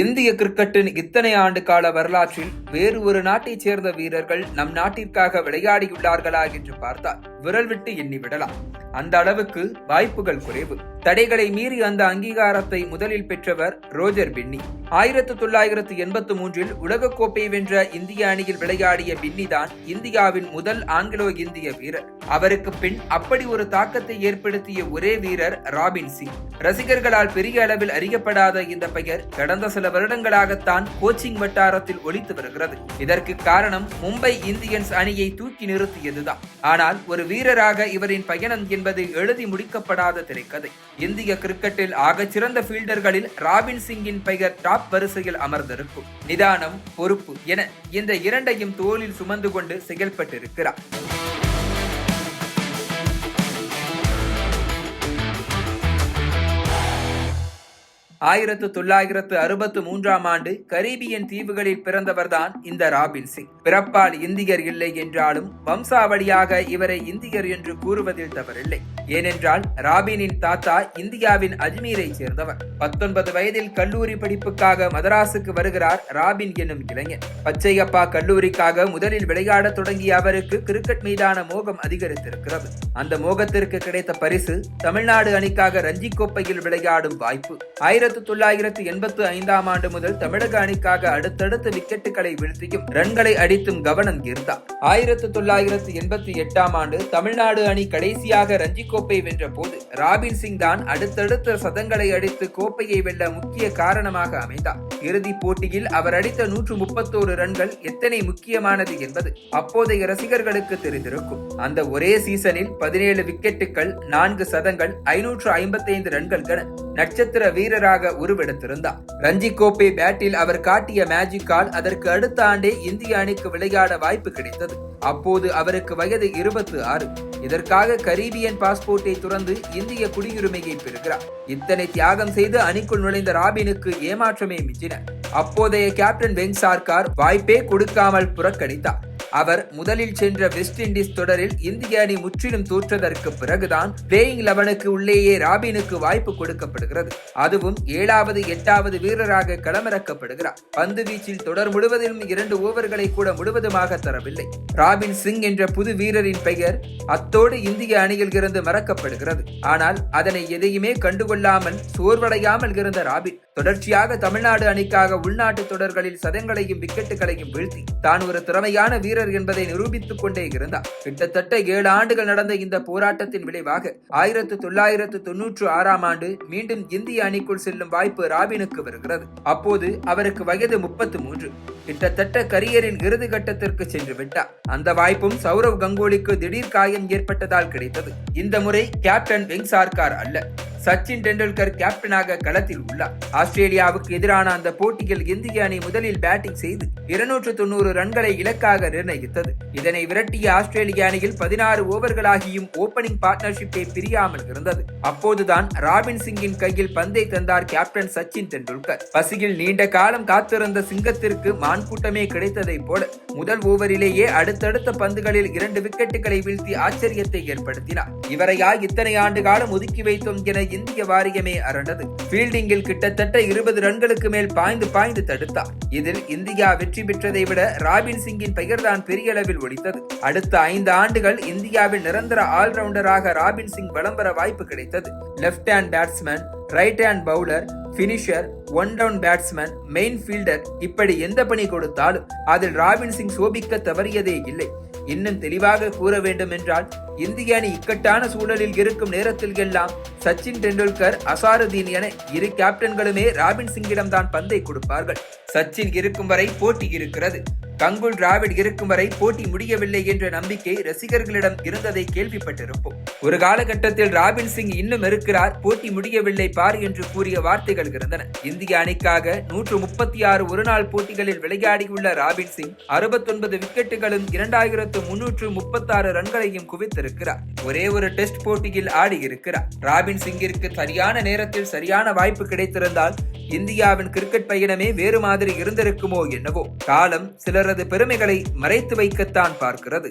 இந்திய கிரிக்கெட்டின் இத்தனை ஆண்டு கால வரலாற்றில் வேறு ஒரு நாட்டைச் சேர்ந்த வீரர்கள் நம் நாட்டிற்காக விளையாடியுள்ளார்களா என்று பார்த்தால் விரல் விட்டு எண்ணிவிடலாம். அந்த அளவுக்கு வாய்ப்புகள் குறைவு. தடைகளை மீறி அந்த அங்கீகாரத்தை முதலில் பெற்றவர் ரோஜர் பின்னி. 1983 உலகக்கோப்பை வென்ற இந்திய அணியில் விளையாடிய பின்னி தான் இந்தியாவின் முதல் ஆங்கிலோ இந்திய வீரர். அவருக்கு பின் அப்படி ஒரு தாக்கத்தை ஏற்படுத்திய ஒரே வீரர் ராபின் சிங். ரசிகர்களால் பெரிய அளவில் அறியப்படாத இந்த பெயர் கடந்த சில வருடங்களாகத்தான் கோச்சிங் வட்டாரத்தில் ஒலித்து வருகிறது. இதற்கு காரணம் மும்பை இந்தியன்ஸ் அணியை தூக்கி நிறுத்தியதுதான். ஆனால் ஒரு வீரராக இவரின் பயணம் என்பது எழுதி முடிக்கப்படாத திரைக்கதை. இந்திய கிரிக்கெட்டில் ஆகச்சிறந்த ஃபீல்டர்களில் ராபின் சிங்கின் பெயர் டாப் வரிசையில் அமர்ந்திருக்கும். நிதானம், பொறுப்பு என இந்த இரண்டையும் தோளில் சுமந்து கொண்டு செயல்பட்டிருக்கிறார். 1963 கரீபியன் தீவுகளில் பிறந்தவர்தான் இந்த ராபின் சிங். பிறப்பால் இந்தியர் இல்லை என்றாலும் வம்சாவளியாக இவரை இந்தியர் என்று கூறுவதில் தவறில்லை. ஏனென்றால் ராபினின் தாத்தா இந்தியாவின் அஜ்மீரை சேர்ந்தவர். 19 வயதில் கல்லூரி படிப்புக்காக மதராசுக்கு வருகிறார் ராபின் என்னும் இளைஞன். பச்சையப்பா கல்லூரிக்காக முதலில் விளையாட தொடங்கிய அவருக்கு கிரிக்கெட் மீதான மோகம் அதிகரித்திருக்கிறது. அந்த மோகத்திற்கு கிடைத்த பரிசு தமிழ்நாடு அணிக்காக ரஞ்சி கோப்பையில் விளையாடும் வாய்ப்பு. 1985 முதல் தமிழக அணிக்காக அடுத்தடுத்து விக்கெட்டுகளை வீழ்த்தியும் ரன்களை அடித்தும் கவனம் ஈர்த்தார். 1988 தமிழ்நாடு அணி கடைசியாக ரஞ்சி கோப்பை வென்ற போது ராபின் சிங் தான் அடுத்தடுத்த சதங்களை அடித்து கோப்பையை வெல்ல முக்கிய காரணமாக அமைந்தார். இறுதிப் போட்டியில் அவர் அடித்த 131 ரன்கள் எத்தனை முக்கியமானது என்பது அப்போதைய ரசிகர்களுக்கு தெரிந்திருக்கும். அந்த ஒரே சீசனில் 17 விக்கெட்டுகள், 4 சதங்கள், 555 ரன்கள் என நட்சத்திர வீரராக உருவெடுத்திருந்தார். ரஞ்சி கோப்பை பேட்டில் அவர் காட்டிய மேஜிக்கால் அதற்கு அடுத்த ஆண்டே இந்திய அணிக்கு விளையாட வாய்ப்பு கிடைத்தது. அப்போது அவருக்கு வயது 26. இதற்காக கரீபியன் பாஸ்போர்ட்டை துறந்து இந்திய குடியுரிமையை பெறுகிறார். இத்தனை தியாகம் செய்து அணிக்குள் நுழைந்த ராபினுக்கு ஏமாற்றமே மிஞ்சின. அப்போதைய கேப்டன் வெங் சார்கார் வாய்ப்பே கொடுக்காமல் புறக்கணித்தார். அவர் முதலில் சென்ற வெஸ்ட் இண்டீஸ் தொடரில் இந்திய அணி முற்றிலும் தோற்றதற்கு பிறகுதான் பிளேயிங் 11க்கு உள்ளேயே ராபினுக்கு வாய்ப்பு கொடுக்கப்படுகிறது. அதுவும் 7வது 8வது வீரராக களமிறக்கப்படுகிறார். பந்து வீச்சில் தொடர் முழுவதிலும் 2 ஓவர்களை கூட முழுவதுமாக தரவில்லை. ராபின் சிங் என்ற புது வீரரின் பெயர் அத்தோடு இந்திய அணியில் இருந்து மறக்கப்படுகிறது. ஆனால் அதனை எதையுமே கண்டுகொள்ளாமல் சோர்வடையாமல் இருந்த ராபின் தொடர்ச்சியாக தமிழ்நாடு அணிக்காக உள்நாட்டு தொடர்களில் சதங்களையும் விக்கெட்டுகளையும் வீழ்த்தி தான் ஒரு திறமையான வீரர் என்பதை நிரூபித்துக் கொண்டே இருந்தார். கிட்டத்தட்ட 7 ஆண்டுகள் நடந்த இந்த போராட்டத்தின் விளைவாக 1996 மீண்டும் இந்திய அணிக்குள் செல்லும் வாய்ப்பு ராபினுக்கு வருகிறது. அப்போது அவருக்கு வயது 33. கிட்டத்தட்ட கரியரின் இறுதி கட்டத்திற்கு சென்று விட்டார். அந்த வாய்ப்பும் சௌரவ் கங்குலிக்கு திடீர் காயம் ஏற்பட்டதால் கிடைத்தது. இந்த முறை கேப்டன் வெங் சார்கார் அல்ல, சச்சின் டெண்டுல்கர் கேப்டனாக களத்தில் உள்ளார். ஆஸ்திரேலியாவுக்கு எதிரான அந்த போட்டியில் இந்திய அணி முதலில் பேட்டிங் செய்து 290 ரன்களை இலக்காக நிர்ணயித்தது. இதனை விரட்டிய ஆஸ்திரேலிய அணியில் 16 ஓவர்களாகியும் ஓபனிங் பார்ட்னர்ஷிப்பை பிரியாமல் இருந்தது. அப்போதுதான் ராபின் சிங்கின் கையில் பந்தை தந்தார் கேப்டன் சச்சின் டெண்டுல்கர். பசியில் நீண்ட காலம் காத்திருந்த சிங்கத்திற்கு மான் கூட்டமே கிடைத்ததை போல முதல் ஓவரிலேயே அடுத்தடுத்த பந்துகளில் 2 விக்கெட்டுகளை வீழ்த்தி ஆச்சரியத்தை ஏற்படுத்தினார். இவரையா இத்தனை ஆண்டு காலம் ஒதுக்கி வைத்தோம் என இந்திய வாரியமே அரண்டது. ஃபீல்டிங்கில் கிட்டத்தட்ட 20 ரன்களுக்கு மேல் பாய்ந்து தடுத்தார். இதில் இந்தியா வெற்றி பெற்றதை விட ராபின் சிங்கின் பெயர்தான் பெரிய அளவில் ஒலித்தது. அடுத்த 5 ஆண்டுகள் இந்தியாவின் நிரந்தர ஆல்ரவுண்டராக ராபின் சிங் வலம் வர வாய்ப்பு கிடைத்தது. Left hand batsman, right hand bowler, finisher, one down batsman, main fielder, இப்படி எந்த பணி கொடுத்தாலும் அதில் ராபின் சிங் சோபிக்க தவறியதே இல்லை. இன்னும் தெளிவாக கூற வேண்டும் என்றால் இந்திய அணி இக்கட்டான சூழலில் இருக்கும் நேரத்தில் எல்லாம் சச்சின் டெண்டுல்கர், அசாருதீன் என 2 கேப்டன்களுமே ராபின் சிங்கிடம் தான் பந்தை கொடுப்பார்கள். சச்சின் இருக்கும் வரை போட்டி இருக்கிறது, கங்குல் டிராவிட் இருக்கும் வரை போட்டி முடியவில்லை என்ற நம்பிக்கை ரசிகர்களிடம் இருந்ததை கேள்விப்பட்டிருப்போம். ஒரு காலகட்டத்தில் ராபின் சிங் இன்னும் இருக்கிறார், போட்டி முடியவில்லை பார் என்று கூறிய வார்த்தைகள் இருந்தன. இந்திய அணிக்காக 136 ஒருநாள் போட்டிகளில் விளையாடியுள்ள ராபின் சிங் 69 விக்கெட்டுகளும் 2336 ரன்களையும் குவித்திருக்கிறார். ஒரே ஒரு டெஸ்ட் போட்டியில் ஆடி இருக்கிறார். ராபின் சிங்கிற்கு சரியான நேரத்தில் சரியான வாய்ப்பு கிடைத்திருந்தால் இந்தியாவின் கிரிக்கெட் பயணமே வேறு மாதிரி இருந்திருக்குமோ என்னவோ. காலம் சிலரது பெருமைகளை மறைத்து வைக்கத்தான் பார்க்கிறது.